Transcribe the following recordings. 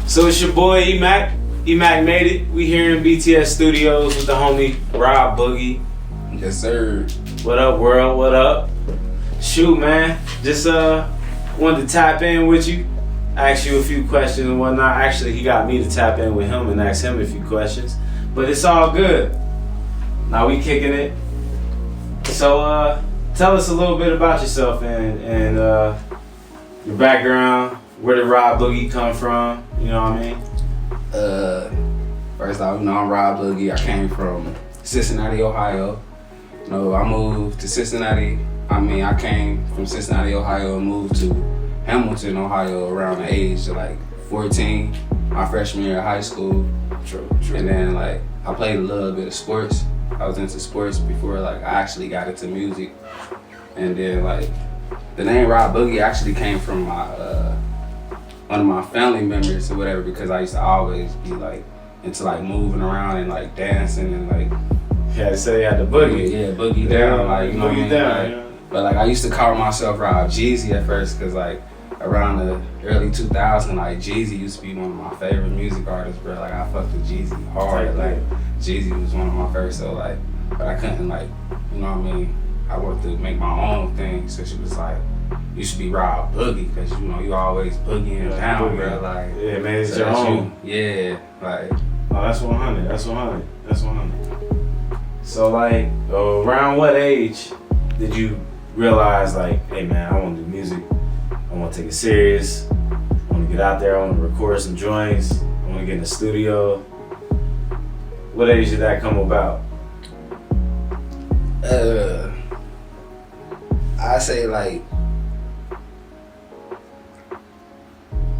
So it's your boy E-Mac. E-Mac made it. We here in BTS Studios with the homie Rob Boogie. Yes, sir. What up, world? What up? Shoot, man. Just wanted to tap in with you. Ask you a few questions and whatnot. Actually, he got me to tap in with him and ask him a few questions. But it's all good. Now we kicking it. So tell us a little bit about yourself and your background. Where did Rob Boogie come from? You know what I mean? First off, I'm Rob Boogie. I came from Cincinnati, Ohio. I moved to Cincinnati. I came from Cincinnati, Ohio, and moved to Hamilton, Ohio around the age of like 14, my freshman year of high school. True. And then I played a little bit of sports. I was into sports before I actually got into music. And then the name Rob Boogie actually came from my one of my family members or whatever, because I used to always be into moving around and dancing and Yeah, they say you had the boogie. Yeah, boogie down, boogie down. But I used to call myself Rob Jeezy at first, because around the early 2000s, Jeezy used to be one of my favorite music artists, bro. I fucked with Jeezy hard. Jeezy was one of my first, so but I couldn't you know what I mean? I wanted to make my own thing, so she was you should be Rob Boogie, because you always boogieing down, boogie. Bro. Yeah, man, it's your own. Yeah, Oh, that's 100. That's 100. That's 100. So around what age did you realize hey man, I want to do music. I want to take it serious. I want to get out there. I want to record some joints. I want to get in the studio. What age did that come about? I say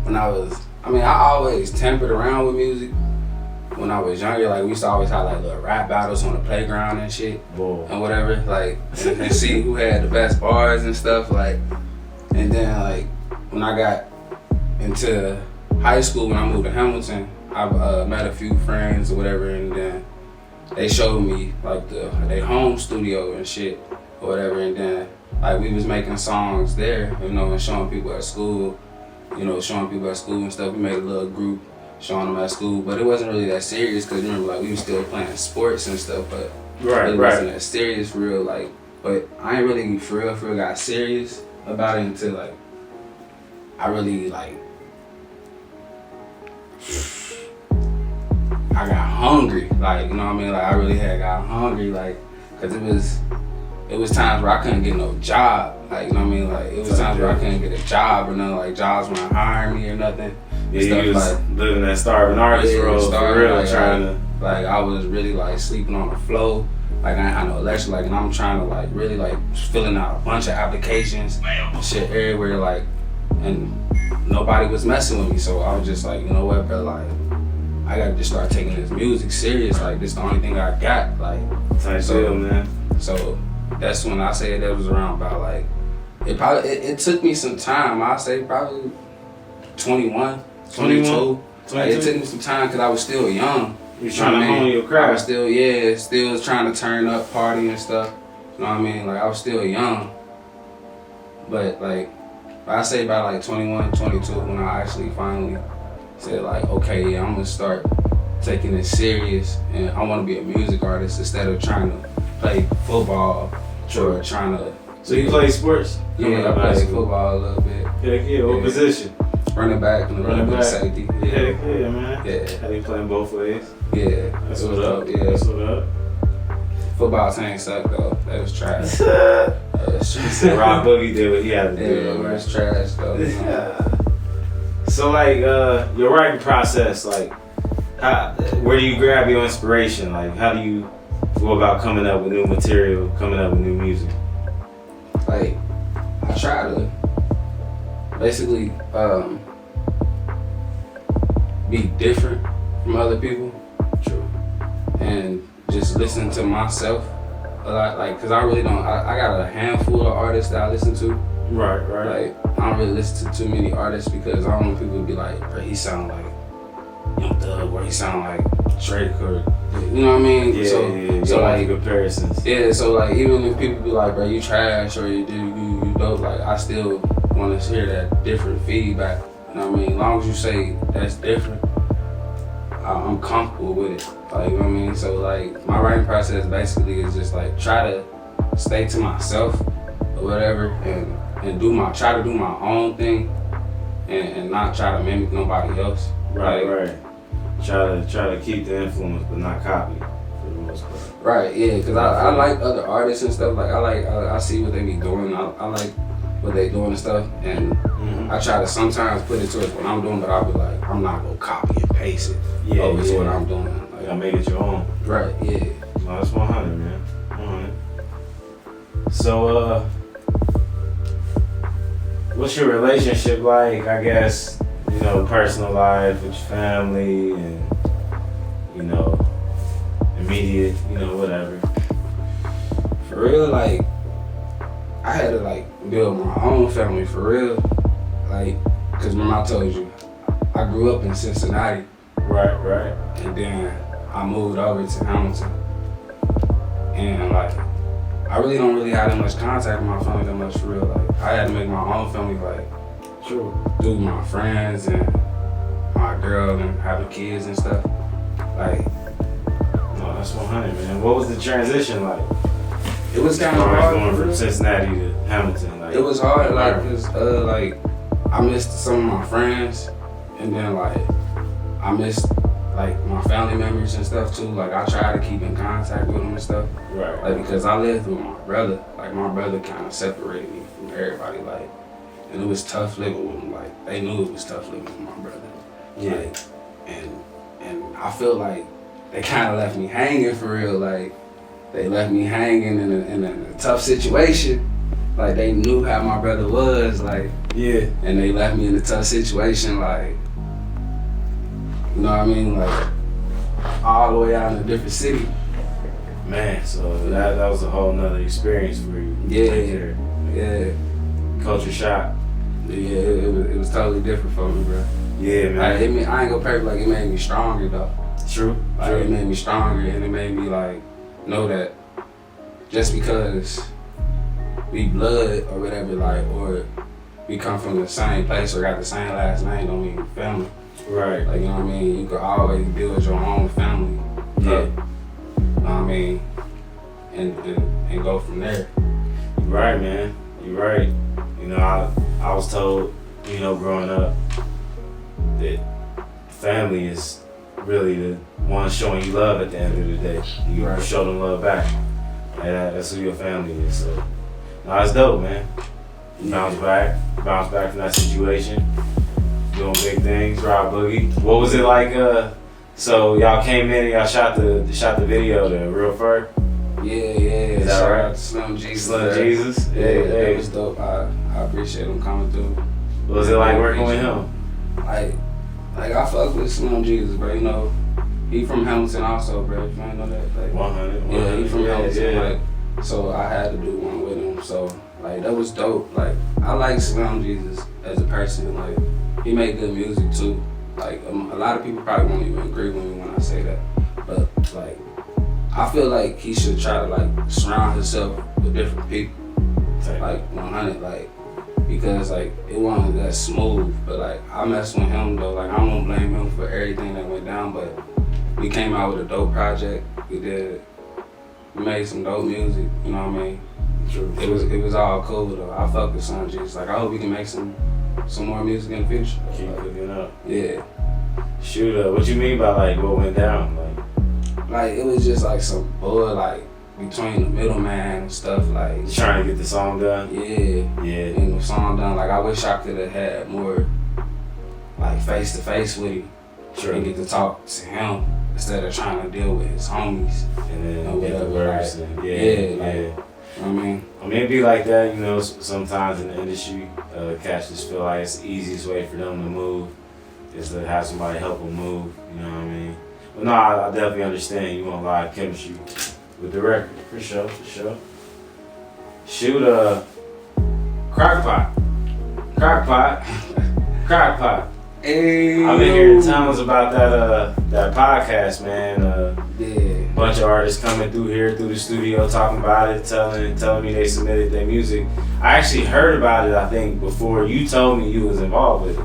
when I was, I always tempered around with music. When I was younger, we used to always have little rap battles on the playground and shit. Whoa. And whatever, and see who had the best bars and stuff, and then when I got into high school, when I moved to Hamilton, I met a few friends or whatever, and then they showed me their home studio and shit or whatever, and then we was making songs there, and showing people at school, and stuff. We made a little group showing them at school, but it wasn't really that serious, because remember we was still playing sports and stuff, but it wasn't that serious for real, but I ain't really for real got serious about it until I really I got hungry, you know what I mean? I really had got hungry, cause it was times where I couldn't get no job, you know what I mean? It was times where I couldn't get a job or nothing, jobs weren't hiring me or nothing. Yeah, you was living that starving artist role for real, trying to. I was really sleeping on the floor. I ain't had no election, and I'm trying to really filling out a bunch of applications, shit everywhere, and nobody was messing with me. So I was just you know what, bro, I gotta just start taking this music serious. This the only thing I got, Type deal, man. So that's when I say that was around about it took me some time. I say probably 21, 22. It took me some time because I was still young. You trying to hone your craft. I was still trying to turn up, party and stuff. You know what I mean? I was still young. But I say about 21, 22 when I actually finally said okay, yeah, I'm gonna start taking it serious, and I want to be a music artist instead of trying to play football or trying to. So you play sports? Yeah, I play football a little bit. Heck yeah, what position? Running back and a little bit of safety. Yeah. Heck yeah, man. Yeah. How you playing both ways? Yeah. That's what's up. Yeah. That's what's up. Football team sucked though. That was trash. Rob Boogie did what he had to do. Yeah, it was trash though. So your writing process, where do you grab your inspiration? How do you go about coming up with new material, coming up with new music? I try to basically be different from other people. True. And just listen to myself a lot, cause I really don't. I got a handful of artists that I listen to. Right. I don't really listen to too many artists, because I don't want people to be bro, he sound like Young Thug, or he sound like Drake, or you know what I mean? Yeah. So comparisons. Yeah. So even if people be bro, you trash, or you dope, I still want to hear that different feedback. know what I mean? As long as you say that's different, I'm comfortable with it. Like, you know what I mean? So like my writing process basically is just like try to stay to myself or whatever and try to do my own thing and not try to mimic nobody else. Right, like, right. Try to keep the influence but not copy for the most part. Right, yeah, because I like other artists and stuff. Like I see what they be doing. I like what they doing and stuff. And I try to sometimes put it towards what I'm doing, but I'll be like, I'm not gonna copy and paste it over to what I'm doing. Like, you gotta make it your own. Right, yeah. No, that's 100, man. 100. So, what's your relationship like? I guess, you know, personal life with your family and, you know, immediate, you know, whatever. For real, like, I had to, like, build my own family, for real. Like, because remember I told you, I grew up in Cincinnati. Right. And then I moved over to Hamilton. And, like, I really don't have that much contact with my family that much, for real. Like, I had to make my own family, like, through my friends and my girl and having kids and stuff. Like, no, that's 100, man. What was the transition like? It was kind of hard. Going from Cincinnati to Hamilton. Like, it was hard, like, cause like I missed some of my friends, and then like I missed like my family members and stuff too. Like I tried to keep in contact with them and stuff. Right. Like because I lived with my brother. Like my brother kind of separated me from everybody. Like, and it was tough living with him. Like they knew it was tough living with my brother. Yeah. Like, and I feel like they kind of left me hanging for real. Like. They left me hanging in a tough situation. Like they knew how my brother was, like yeah. And they left me in a tough situation, like you know what I mean, like all the way out in a different city. Man, so that was a whole nother experience for you. Yeah. Culture shock. Yeah, it was totally different for me, bro. Yeah, man. Like, I ain't gonna pay, like it made me stronger though. True. Like it made me stronger, and it made me like know that just because we blood or whatever, like, or we come from the same place or got the same last name, don't mean family. Right. Like, you know what I mean? You could always build your own family. Yeah. You know what I mean? And go from there. You're right, man. You're right. You know, I was told, you know, growing up that family is really the one showing you love at the end of the day. You show them love back. And that's who your family is. So, no, it's dope, man. Bounce back from that situation. Doing big things, Rob Boogie. What was it like? So y'all came in and y'all shot the video, the Real Fur. Yeah. Is that right? Slim Jesus. Slim Jesus. Yeah, that was dope. I appreciate him coming through. What was it like working with him? Like I fuck with Slim Jesus, bro. You know, he from Hamilton also, bro. If you ain't know that, like 100. Yeah, he from Hamilton. Yeah. Like, so I had to do one with him. So like that was dope. Like I like Slim Jesus as a person. Like he made good music too. Like a lot of people probably won't even agree with me when I say that, but like I feel like he should try to like surround himself with different people. Like 100, like. Because like it wasn't that smooth, but like I messed with him though. Like I don't blame him for everything that went down, but we came out with a dope project. We made some dope music. You know what I mean? True. It was all cool though. I fuck with Son Jesus. Like I hope we can make some more music in the future. Keep cooking up. Yeah. Shoot, what you mean by like what went down? Like it was just like some bull like between the middleman and stuff, like trying to get the song done. Yeah. And the song done. Like I wish I could have had more like face to face with him. Sure. And get to talk to him instead of trying to deal with his homies. And then get the verse. Like, yeah. You know what I mean? It be like that, you know, sometimes in the industry, cats just feel like it's the easiest way for them to move is to have somebody help them move, you know what I mean? But no, I definitely understand you want a lot of chemistry with the record, for sure. Shoot, Crockpot. Hey, I've been hearing tons about that podcast, man. Yeah. Bunch of artists coming through here, through the studio, talking about it, telling me they submitted their music. I actually heard about it, I think, before you told me you was involved with it.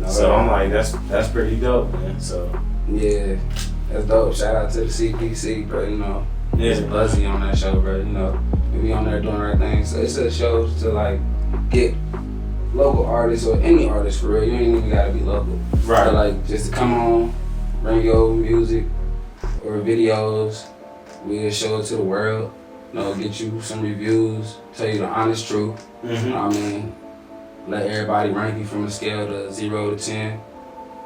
So I'm like, that's pretty dope, man. So yeah, that's dope. Shout out to the CPC, bro. You know, yeah, it's Buzzy on that show, bro. You know, we be on there doing our thing. So it's a show to like get local artists or any artist for real. You ain't even gotta be local. right. But like just to come on, bring your music or videos. We'll show it to the world. You know, get you some reviews. Tell you the honest truth. Mm-hmm. You know what I mean? Let everybody rank you from a scale to 0 to 10.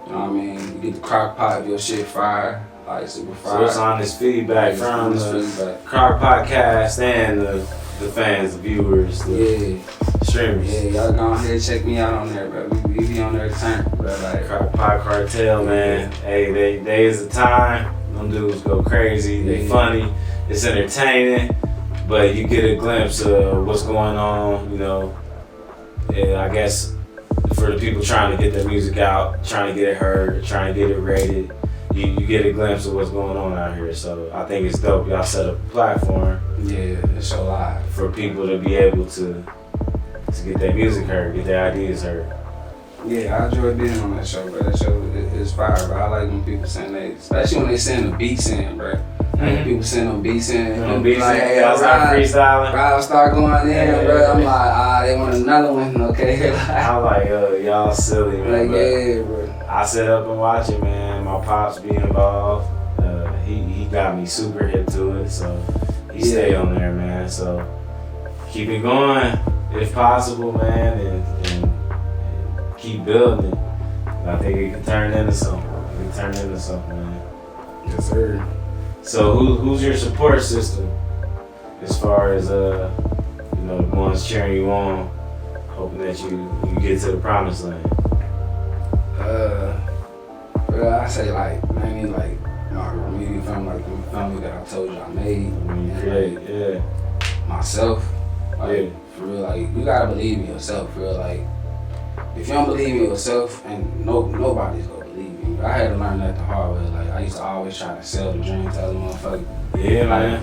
You know what I mean? You get the crock pot if your shit fire, like super fire. So it's honest feedback from the Crock Podcast and the fans, the viewers, the streamers. Yeah, y'all go ahead and check me out on there, bro. We be on there turn, bro. Like Crock Pot Cartel, man. Hey, they is the time. Them dudes go crazy. They funny. It's entertaining, but you get a glimpse of what's going on. You know, and I guess for the people trying to get their music out, trying to get it heard, trying to get it rated, you get a glimpse of what's going on out here. So I think it's dope. Y'all set up a platform. Yeah, it's so live for people to be able to get their music heard, get their ideas heard. Yeah, I enjoy being on that show, bro. That show is fire, bro. I like when people send they, especially when they send the beats in, bro. Like people send them beats in. Them beats like, in, hey, y'all start freestyling. Bro, I'll start going in, bro. I'm like, they want another one, okay? I'm like, y'all silly, man. Like, yeah, bro. I sit up and watch it, man. My pops be involved. He got me super hip to it, so he stay on there, man. So keep it going if possible, man, and keep building it. I think it can turn into something. Man. Yes, sir. So who's your support system as far as the ones cheering you on, hoping that you get to the promised land? Well, I say like mainly like my immediate family, like the family that I told you I made. Yeah. Myself, like for real, like you gotta believe in yourself. For real, like if you don't believe in yourself, and nobody's gonna believe in you. I had to learn that the hard way. Like I used to always try to sell the dream to other motherfuckers. Yeah, like, man.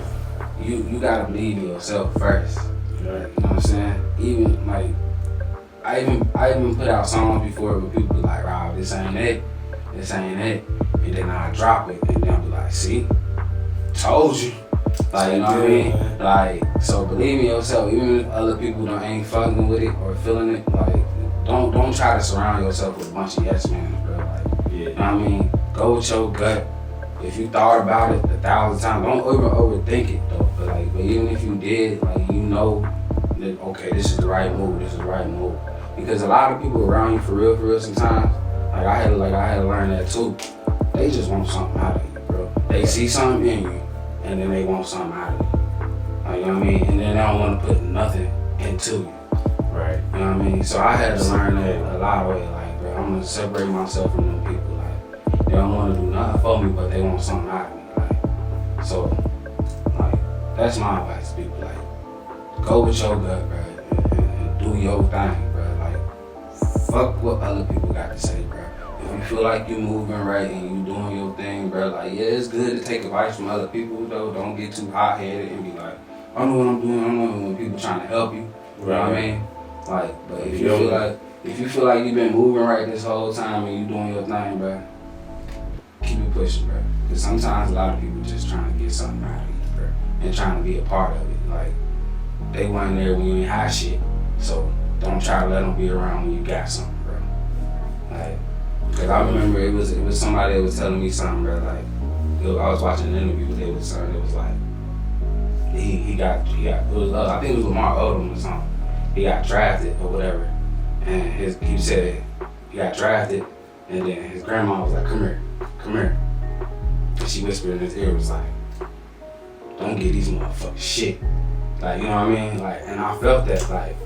You gotta believe in yourself first. Right. You know what I'm saying? Even like I even put out songs before where people be like, Rob, this ain't it. And then I drop it and then I'll be like, see? Told you. Like, you know what I mean? Like, so believe in yourself, even if other people ain't fucking with it or feeling it, like don't try to surround yourself with a bunch of yes men, bro. Like, you know what I mean? Go with your gut. If you thought about it 1,000 times, don't overthink it though. But even if you did, like you know that okay, this is the right move, Because a lot of people around you for real sometimes, like I had to learn that too. They just want something out of you, bro. They see something in you and then they want something out of you. Like, you know what I mean? And then they don't want to put nothing into you. Right. You know what I mean? So I had to learn that a lot of ways. Like, bro, I'm gonna separate myself from them people. Like, they don't want to do nothing for me, but they want something out of me. Like, so, like, that's my advice to people. Like, go with your gut, bro, and do your thing, bro. Like, fuck what other people got to say, bro. If you feel like you moving right and you doing your thing, bro, like, yeah, it's good to take advice from other people, though. Don't get too hot-headed and be like, I know what I'm doing. I know when people trying to help you. You know what I mean? Like, but if you feel like you've been moving right this whole time and you doing your thing, bro, keep it pushing, bro. Because sometimes a lot of people just trying to get something out of you, bro, and trying to be a part of it. Like, they weren't there when you ain't had shit, so don't try to let them be around when you got something, bro. Like, because I remember it was somebody that was telling me something, bro. Like, I was watching an interview with him, it was like, he got it was I think it was Lamar Odom or something. He got drafted or whatever, and he said he got drafted, and then his grandma was like, come here, and she whispered in his ear, was like, don't get these motherfuckers shit, like, you know what I mean, like, and I felt that, like,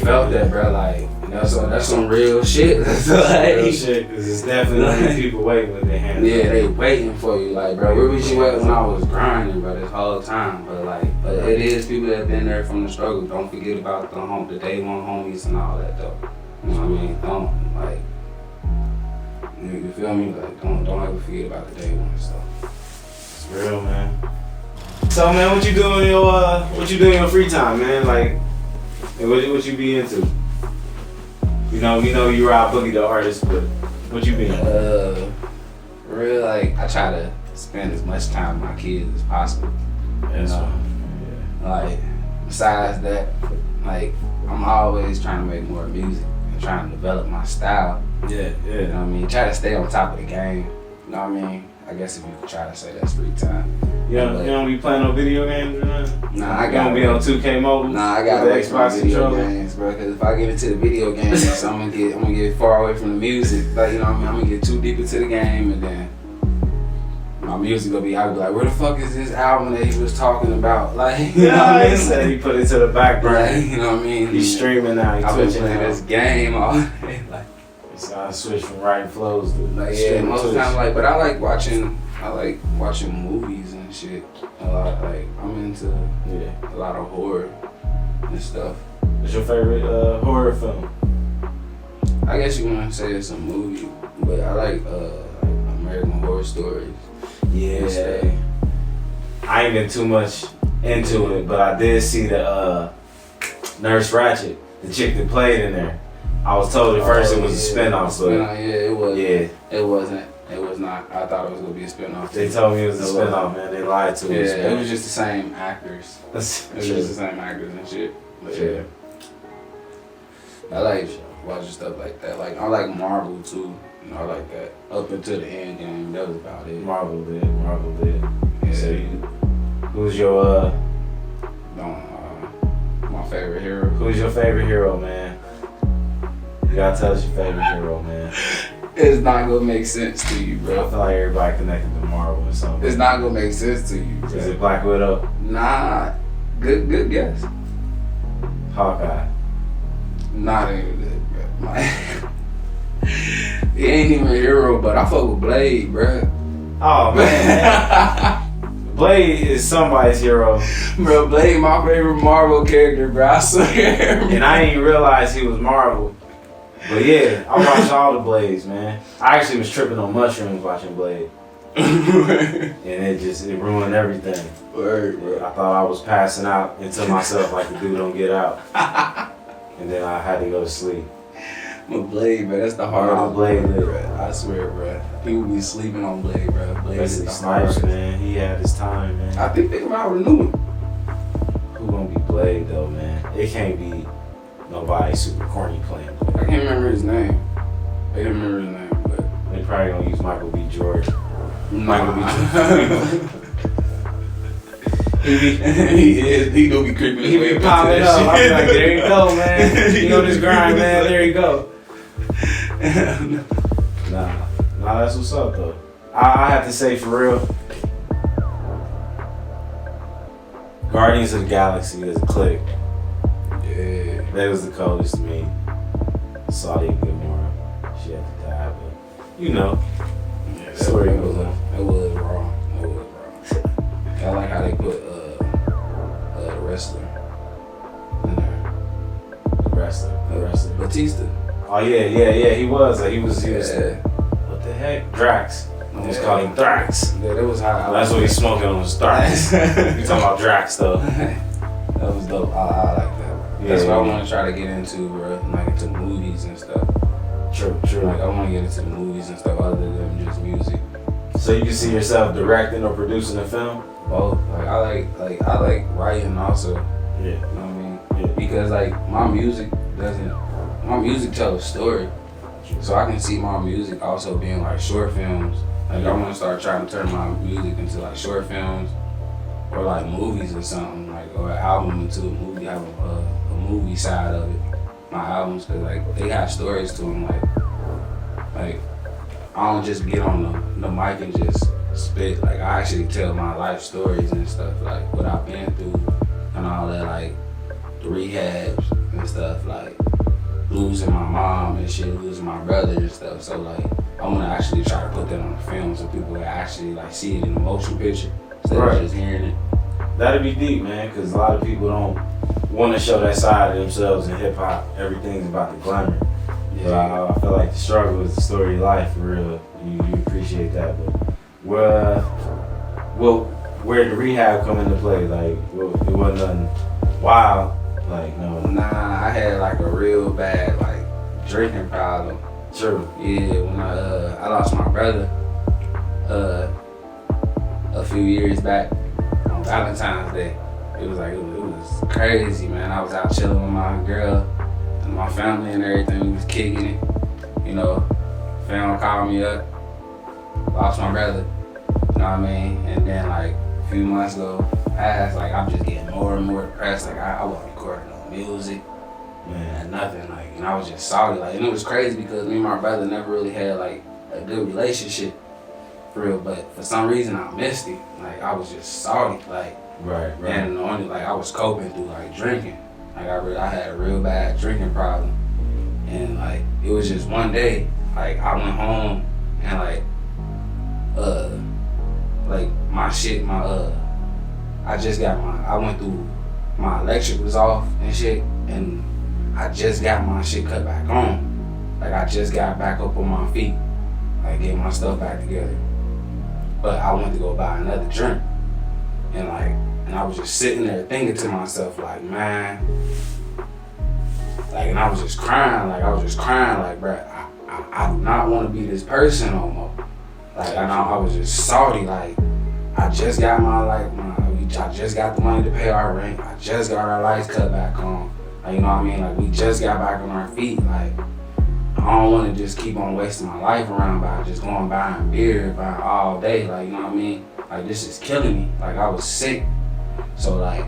bro, like, and that's some real shit. That's like, real shit, because it's definitely people waiting with their hands. Yeah, they waiting for you, like, bro, where was you at when I was grinding, bro, this whole time, but it is people that been there from the struggle. Don't forget about the day one homies and all that, though. You know what I mean? Don't, like, you feel me? Like, don't ever forget about the day one stuff. It's real, man. So, man, what you do in your free time, man? Like, what you be into? You know, we know you ride Boogie the artist, but what you mean? Real like I try to spend as much time with my kids as possible. That's Like besides that, like I'm always trying to make more music and trying to develop my style. Yeah, You know what I mean? Try to stay on top of the game. You know what I mean? I guess if you could try to say that's free time. You don't be playing no video games or nothing? Nah, I You got don't be on 2K Mobile? Nah, I gotta the wait for Xbox video controller? games, bro. Cause if I get into the video games, I'm gonna get far away from the music. Like you know what I mean? I'm gonna get too deep into the game, and then my music gonna be. I'll be like, where the fuck is this album that he was talking about? Like, you know what I He mean? said he put it to the back burner. Like, you know what I mean? He's streaming now. He's I've been twitching playing now. this game all day. Like, So I switch from writing flows to yeah, streaming most of the Twitch. time, like, but I like watching movies and shit a lot. Like, I'm into Yeah. a lot of horror and stuff. What's your favorite horror film? I guess you want to say it's a movie, but I like American Horror Stories. Yeah. I ain't been too much into it, but I did see the Nurse Ratched, the chick that played in there. I was told at first it was a spinoff, but Yeah, it was. yeah, It wasn't. It was not. I thought it was gonna be a spinoff. they told me it was a spinoff, man. They lied to Yeah, us. it was just the same actors. That's It was just the same actors and shit. But True. yeah, I like watching stuff like that. Like I like Marvel too. You know, I like that. Up until the end game, that was about it. Marvel did. Yeah. So who's your My favorite hero. who's your favorite hero, man? You gotta tell us your favorite hero, man. It's not gonna make sense to you, I bro. feel like everybody connected to Marvel or something. It's not gonna make sense to you, Is bro. it Black Widow? Nah. Good guess. Hawkeye? Not even good, bro. He ain't even a hero, but I fuck with Blade, bro. Oh man. Blade is somebody's hero, Bro, Blade, my favorite Marvel character, bro. I swear. and I didn't realize he was Marvel. But yeah, I watched all the Blades, man. I actually was tripping on mushrooms watching Blade, and it ruined everything. Word, bro. I thought I was passing out into myself like the dude don't get out, and then I had to go to sleep. My Blade, bro. That's the Nah, hardest. Blade lit. bro. I swear, bro. People be sleeping on Blade, bro. Blade is Wesley the Snipes, hardest. man, he had his time, man. I think they about renewing. Who gonna be Blade though, man? It can't be nobody super corny playing I Blade. can't remember his name. I can't remember his name, but They probably gonna use Michael B. Jordan. Michael B. Jordan. He gonna be creeping his He way be up popping into up. that I be shit. like, there you go, man. You know this grind, man. There you go. Nah, that's what's up though. I have to say for real, Guardians of the Galaxy is a click. Yeah. That was the coldest to me. Saudi Gomorrah. She had to die, but you know, Yeah, story that goes was, on. that was wrong. That was wrong. I like how they put the wrestler in there. The wrestler. Batista. Oh yeah. He was. He was. Yeah. What the heck? Drax. I almost Yeah. called him Thrax. Yeah, that was how. That's what he's smoking on his Thrax. You talking about Drax though? That was dope. I like that. Yeah, That's what I yeah. want to try to get into, bro. Like into movies and stuff. True. Like I want to get into the movies and stuff other than just music. So you can see yourself directing or producing a film? Both. Like I like writing also. Yeah. You know what I mean? Yeah. Because like my music tells a story. So I can see my music also being like short films. Like I want to start trying to turn my music into like short films or like movies or something, like or an album into a movie. Have a movie side of it. My albums, cause like they have stories to them. Like I don't just get on the mic and just spit. Like I actually tell my life stories and stuff, like what I've been through and all that, like the rehabs and stuff, like losing my mom and shit, losing my brother and stuff. So like I want to actually try to put that on the film so people can actually like see it in the motion picture instead Right. of just hearing it. That'd be deep, man, because a lot of people don't want to show that side of themselves in hip hop. Everything's about the glamour. But I feel like the struggle is the story of life for real. You appreciate that, but where the rehab come into play? Like, it wasn't nothing wild. Like, no. Nah, I had like a real bad like drinking problem. True. Yeah, when I lost my brother a few years back on Valentine's Day. It was crazy, man. I was out chilling with my girl and my family and everything. We was kicking it, you know. Family called me up, lost my brother, you know what I mean? And then like a few months ago passed, like I'm just getting more and more depressed. Like I wasn't recording no music, man, nothing. Like, and I was just salty. Like, and it was crazy because me and my brother never really had like a good relationship, for real. But for some reason I missed it. Like I was just salty, like. Right. And only like I was coping through like drinking. Like I had a real bad drinking problem, and like it was just one day. Like I went home and like my shit, I went through, my electric was off and shit, and I just got my shit cut back on. Like I just got back up on my feet, like getting my stuff back together. But I went to go buy another drink. And I was just sitting there thinking to myself, like, man, like, and I was just crying, like, bro, I do not want to be this person no more. Like, I was just salty, like, I just got I just got the money to pay our rent, I just got our lights cut back on, like, you know what I mean, like, we just got back on our feet, like, I don't want to just keep on wasting my life around by just going buying beer, buying all day, like, you know what I mean? Like, this is killing me. Like, I was sick. So, like,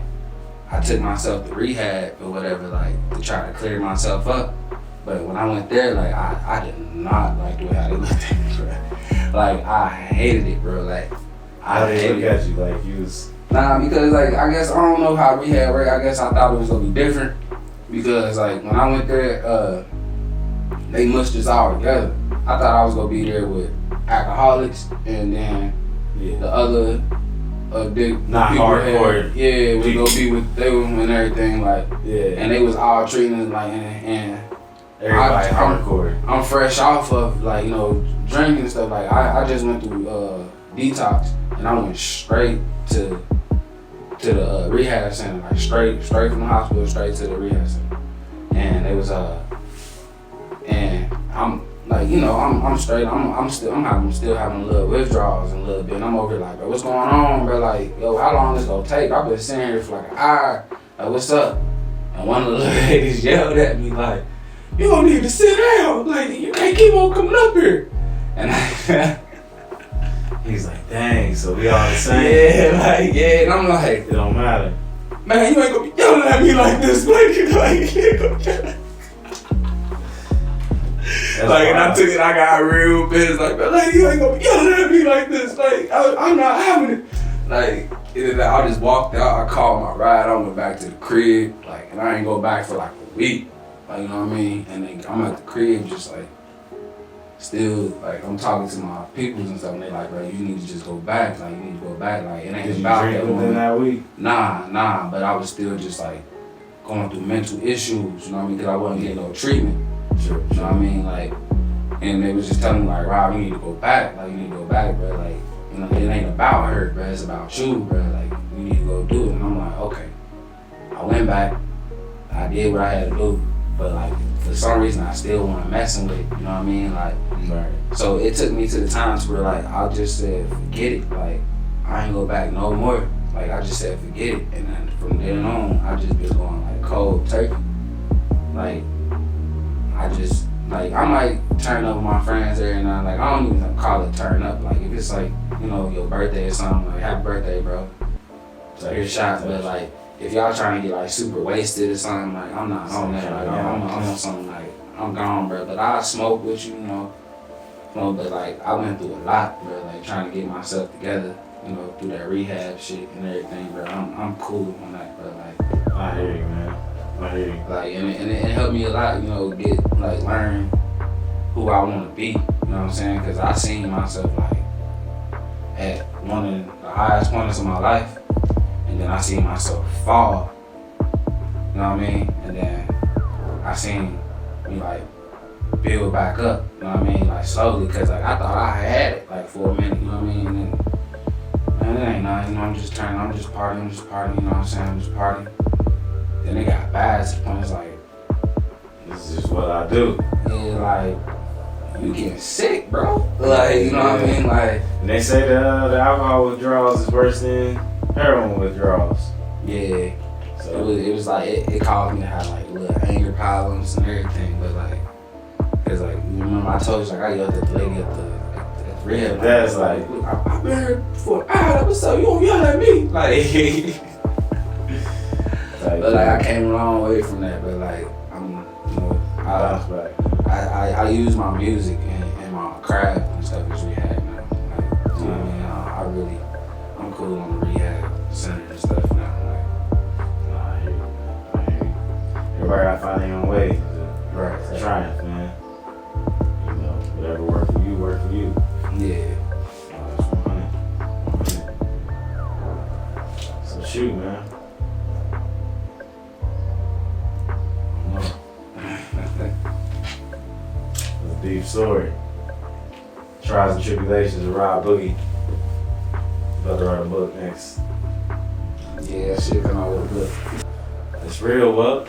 I took myself to rehab or whatever, like, to try to clear myself up. But when I went there, like, I did not like the way how they looked at me, bro. Like, I hated it, bro. Like, How they look at you? Like, you was... Nah, because, like, I guess, I don't know how rehab worked. I guess I thought it was going to be different. Because, like, when I went there, they mushed us all together. I thought I was going to be there with alcoholics and then the other not hardcore. Yeah, we go be with them and everything, like, yeah. And they was all treating us like, and everybody hardcore. I'm fresh off of, like, you know, drinking and stuff. Like, I just went through detox, and I went straight to the rehab center, like straight from the hospital, straight to the rehab center. And it was and I'm like, you know, I'm straight. I'm still having a little withdrawals and a little bit. And I'm over here like, bro, what's going on, bro? Like, yo, how long this gonna take? I've been sitting here for like an hour. Like, what's up? And one of the ladies yelled at me like, you don't need to sit down. Like, you can't keep on coming up here. And he's like, dang, so we all the same. And I'm like, it don't matter. Man, you ain't gonna be yelling at me like this, like and I took it, I got real pissed, like, you ain't gonna be yelling at me like this, like, I'm not having it. Like, I just walked out, I called my ride, I went back to the crib, like, and I ain't go back for like a week, like, you know what I mean? And then I'm at the crib just like, still, like, I'm talking to my peoples and stuff, and they like, bro, you need to just go back, like, it ain't about that within that week? Nah, but I was still just like, going through mental issues, you know what I mean, because I wasn't getting no treatment. Sure. You know what I mean? Like, and they was just telling me like, Rob, you need to go back. Like, you need to go back, bro. Like, you know, it ain't about her, bro. It's about you, bro. Like, you need to go do it. And I'm like, okay. I went back. I did what I had to do. But like, for some reason, I still want to messing with it. You know what I mean? Like, right. So it took me to the times where like, I just said, forget it. Like, I ain't go back no more. Like, I just said, forget it. And then from then on, I just been going like cold turkey. Like, I might turn up with my friends every night. Like, I don't even call it turn up. Like, if it's like, you know, your birthday or something, like, happy birthday, bro. So here's shots. But like, if y'all trying to get like super wasted or something, like, I'm not on that. Like, I'm on something like, I'm gone, bro. But I smoke with you, you know. But like, I went through a lot, bro. Like, trying to get myself together, you know, through that rehab shit and everything, bro. I'm cool on that, bro. Like, I hear you, man. Like, and it helped me a lot, you know, learn who I want to be, you know what I'm saying? Because I seen myself, like, at one of the highest points of my life, and then I seen myself fall, you know what I mean? And then I seen me, like, build back up, you know what I mean? Like, slowly, because, like, I thought I had it, like, for a minute, you know what I mean? And then, man, it ain't nothing, you know, I'm just partying, you know what I'm saying? I'm just partying. Then it got bad to the point, it's like, this is just what I do. and like you getting sick, bro. Like, you know what I mean? Like, and they say the alcohol withdrawals is worse than heroin withdrawals. yeah. So It was like it caused me to have like little anger problems and everything, but like, cause like you remember I told you like I yelled at the lady at the rehab. That's like I've been here for an hour. What's up? You don't yell at me, like. But like I came a long way from that, but like I use my music and my craft and stuff as rehab now. Like, you know what I mean? I'm cool on the rehab center and stuff now. I hear you. Everybody gotta find their own way to triumph, man. You know, whatever works for you, work for you. Yeah. That's 100. So shoot, man. It's a deep story. Trials and tribulations of Rob Boogie. About to write a book next. Yeah, that shit come out with a book. It's real, well.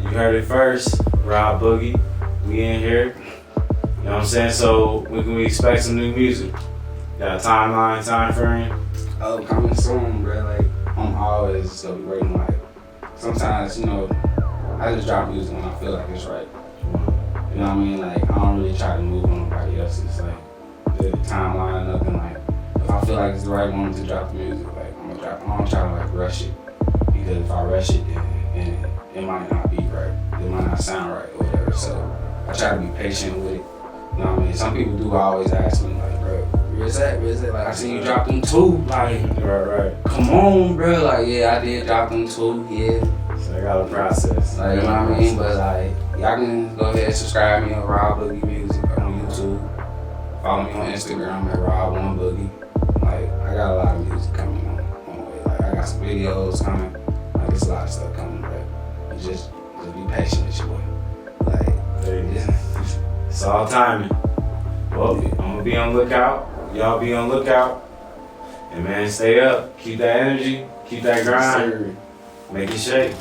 You heard it first. Rob Boogie. We in here. You know what I'm saying? So when can we expect some new music? Got a timeline, time frame? Oh, coming soon, bro. Like, I'm always gonna be waiting. Like, sometimes, you know, I just drop music when I feel like it's right. You know what I mean? Like, I don't really try to move on nobody else's like the timeline or nothing. Like, if I feel like it's the right moment to drop the music, like I'm gonna drop. I don't try to like rush it, because if I rush it, then it might not be right. It might not sound right or whatever. So I try to be patient with it. You know what I mean? Some people do always ask me like, bro, where's that? Like, I seen you drop them 2. Like, Right. come on, bro. Like, yeah, I did drop them 2. Yeah. So I got a process. Like, you know what I mean? But like, y'all can go ahead and subscribe me on Rob Boogie Music on YouTube. Follow me on Instagram at Rob1Boogie. Like, I got a lot of music coming on the way. Like, I got some videos coming. Like, there's a lot of stuff coming, but just be patient with your boy. Like, It's all timing. Well, I'm gonna be on lookout. Y'all be on lookout. And man, stay up. Keep that energy. Keep that grind. Make it shake.